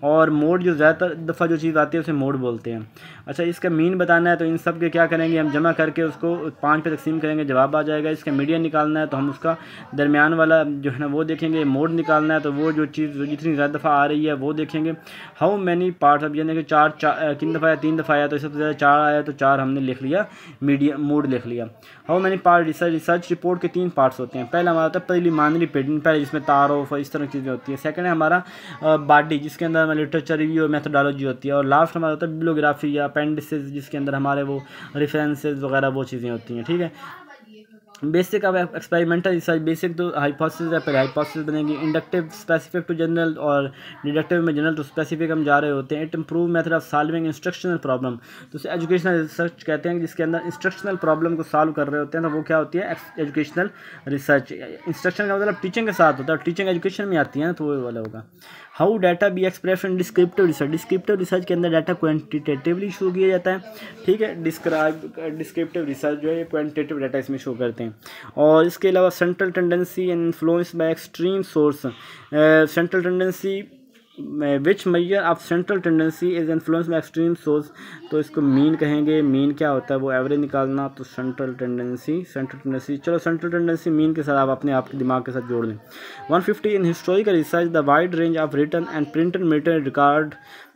और मोड जो ज़्यादातर दफ़ा जो चीज़ आती है उसे मोड बोलते हैं। अच्छा, इसका मीन बताना है तो इन सब के क्या करेंगे हम? जमा करके उसको 5 पे तकसीम करेंगे, जवाब आ जाएगा। इसका मीडियन निकालना है तो हम उसका दरमियान वाला जो है ना वो देखेंगे। मोड निकालना है तो वो जो चीज़ जितनी ज़्यादा दफ़ा आ रही है वो देखेंगे। हाउ मैनी पार्ट्स, अब यानी कि 4 किन दफ़ा आया? 3 दफ़ा आया, तो सबसे ज़्यादा 4 आया तो 4 हमने लिख लिया, मीडियम मोड लिख लिया। How many part research, research report के 3 पार्ट्स होते हैं। पहला हमारा होता है प्रीलिमिनरी पेडिंग, पहले जिसमें तारुफ इस तरह की चीज़ें होती है। सेकंड है हमारा बॉडी, जिसके अंदर हमारा लिटरेचर रिव्यू और मेथोडोलॉजी होती है। और लास्ट हमारा होता है बिब्लियोग्राफी या अपेंडिसेस, जिसके अंदर हमारे वो रेफरेंसेस वगैरह वो चीज़ें होती हैं, ठीक है। बेसिक अब एक्सपेरिमेंटल रिसर्च, बेसिक तो हाइपोथेसिस है, पहले हाइपोथेसिस बनेगी। इंडक्टिव स्पेसिफिक टू जनरल, और डिडक्टिव में जनरल टू स्पेसिफिक हम जा रहे होते हैं। It improve method of solving instructional problem, तो उसे एजुकेशनल रिसर्च कहते हैं, जिसके अंदर इंस्ट्रक्शनल प्रॉब्लम को सॉल्व कर रहे होते हैं, तो वो क्या होती है, एजुकेशनल रिसर्च। इंस्ट्रक्शन का मतलब टीचिंग के साथ होता है, टीचिंग एजुकेशन में आती है ना, तो वो वाला होगा। How data be express in descriptive research, descriptive research के अंदर डाटा क्वान्टिटेटिवली शो किया जाता है, ठीक है। डिस्क्रिप्टिव रिसर्च जो है ये क्वान्टिटेटिव डाटा इसमें शो करते हैं। और इसके अलावा central tendency and influence by extreme source, central tendency which major of central tendency is influence by extreme source, तो इसको मीन कहेंगे। मीन क्या होता है, वो एवरेज निकालना, तो सेंट्रल टेंडेंसी, चलो सेंट्रल टेंडेंसी मीन के साथ आप अपने आप के दिमाग के साथ जोड़ लें। 150 in historical research the wide range of written and printed material record,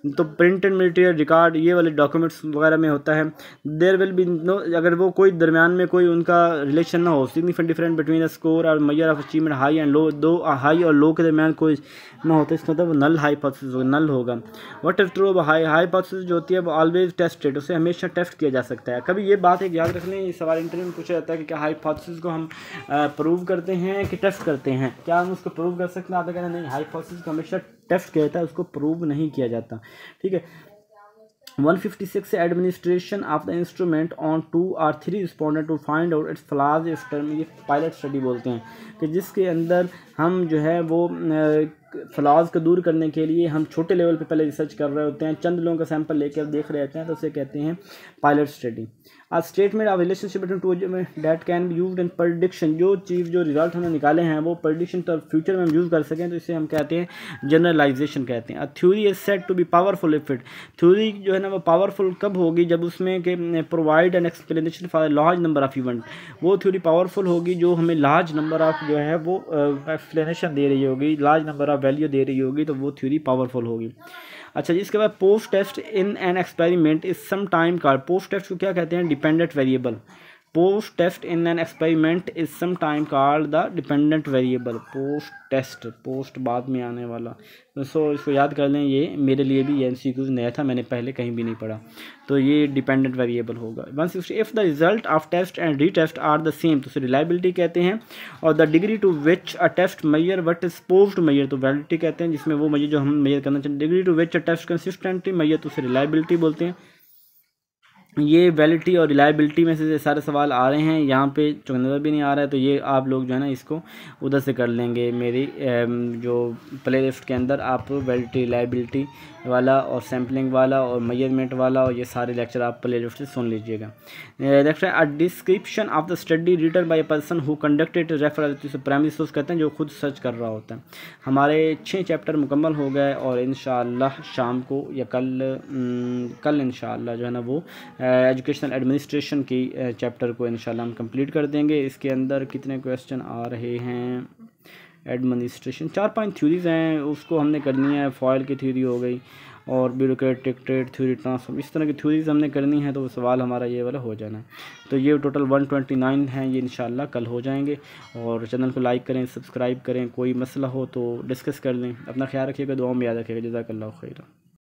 तो प्रिंटेड मटेरियल रिकॉर्ड ये वाले डॉक्यूमेंट्स वगैरह में होता है। देयर विल बी नो, अगर वो कोई दरमियान में कोई उनका रिलेशन ना हो, significant difference between the score और measure of achievement high and low, दो हाई और लो के दरमियान कोई ना होता है, इसका मतलब नल हाइपोथेसिस होगा, नल होगा। व्हाट इज ट्रू, हाइपोथेसिस जो होती है वो ऑलवेज टेस्टेड, उसे हमेशा टेस्ट किया जा सकता है। कभी ये बात एक याद रख लें, ये सवाल इंटरव्यू में पूछा जाता है कि क्या हाइपोथेसिस को हम प्रूव करते हैं कि टेस्ट करते हैं, क्या हम उसको प्रूव कर सकते हैं? आप कहना नहीं, हाइपोथेसिस को हमेशा टेस्ट किया जाता है, उसको प्रूव नहीं किया जाता, ठीक है। 156 से administration of the instrument on 2 or 3 respondent to find out its flaws, इस टर्म ये पायलट स्टडी बोलते हैं, कि जिसके अंदर हम जो है वो फ्लॉज को दूर करने के लिए हम छोटे लेवल पे पहले रिसर्च कर रहे होते हैं, चंद लोगों का सैंपल लेकर देख रहे होते हैं, तो उसे कहते हैं pilot study. A statement of relationship between two that can be used in prediction, जो चीज़ जो रिजल्ट हमने निकाले हैं वो प्रेडिक्शन तो फ्यूचर में हम यूज़ कर सकें, तो इसे हम कहते हैं जनरलाइजेशन कहते हैं। A theory is said to be powerful if it, theory जो है ना वो पावरफुल कब होगी, जब उसमें के provide an explanation for large number of event, वो थ्योरी पावरफुल होगी जो हमें लार्ज नंबर ऑफ जो है वो एक्सप्लेनेशन दे रही होगी, लार्ज नंबर ऑफ वैल्यू दे रही होगी, तो वो थ्योरी पावरफुल होगी। अच्छा जी, इसके बाद post test in an experiment is some time called, post test को क्या कहते हैं, dependent variable. Post test in an experiment is some time called the dependent variable. Post test, post बाद में आने वाला, सो इसको याद कर लें, ये मेरे लिए भी एमसीक्यूज नया था, मैंने पहले कहीं भी नहीं पढ़ा, तो ये डिपेंडेंट वेरिएबल होगा। 160 if the result of test and retest are the same, तो उसे रिलायबिलिटी कहते हैं। और the degree to which a test measure what is suppose to measure, तो वैलिडिटी कहते हैं, जिसमें वो मेजर जो हम मेजर करना चाहिए। Degree to which a test consistently measure, तो उसे रिलायबिलिटी बोलते हैं। ये वैलिडिटी और रिलायबिलिटी में से सारे सवाल आ रहे हैं, यहाँ पे चूँकि नज़र भी नहीं आ रहा है, तो ये आप लोग जो है ना इसको उधर से कर लेंगे, मेरी जो प्ले लिस्ट के अंदर आप वैलिडिटी, रिलायबिलिटी वाला और सैम्पलिंग वाला और मेजरमेंट वाला और ये सारे लेक्चर आप प्ले लिस्ट से सुन लीजिएगा। नेक्स्ट है a description of the study written by a person who conducted refer, primary source कहते हैं जो खुद सर्च कर रहा होता है। हमारे 6 चैप्टर मुकम्मल हो गए, और इंशाअल्लाह शाम को या कल इंशाअल्लाह जो है ना वो एजुकेशनल एडमिनिस्ट्रेशन की चैप्टर को इंशाल्लाह हम कंप्लीट कर देंगे। इसके अंदर कितने क्वेश्चन आ रहे हैं, एडमिनिस्ट्रेशन 4-5 थ्योरीज हैं, उसको हमने करनी है। फॉयल की थ्योरी हो गई और ब्यूरोक्रेटिक ट्रेड थ्योरी, ट्रांसफॉर्म, इस तरह की थ्योरीज हमने करनी है, तो वो सवाल हमारा ये वाला हो जाना है। तो ये टोटल 129 हैं, ये इंशाल्लाह कल हो जाएंगे। और चैनल को लाइक करें, सब्सक्राइब करें, कोई मसला हो तो डिस्कस कर लें। अपना ख्याल रखिएगा, दुआ में याद रखिएगा। जज़ाकल्लाहु खैरा।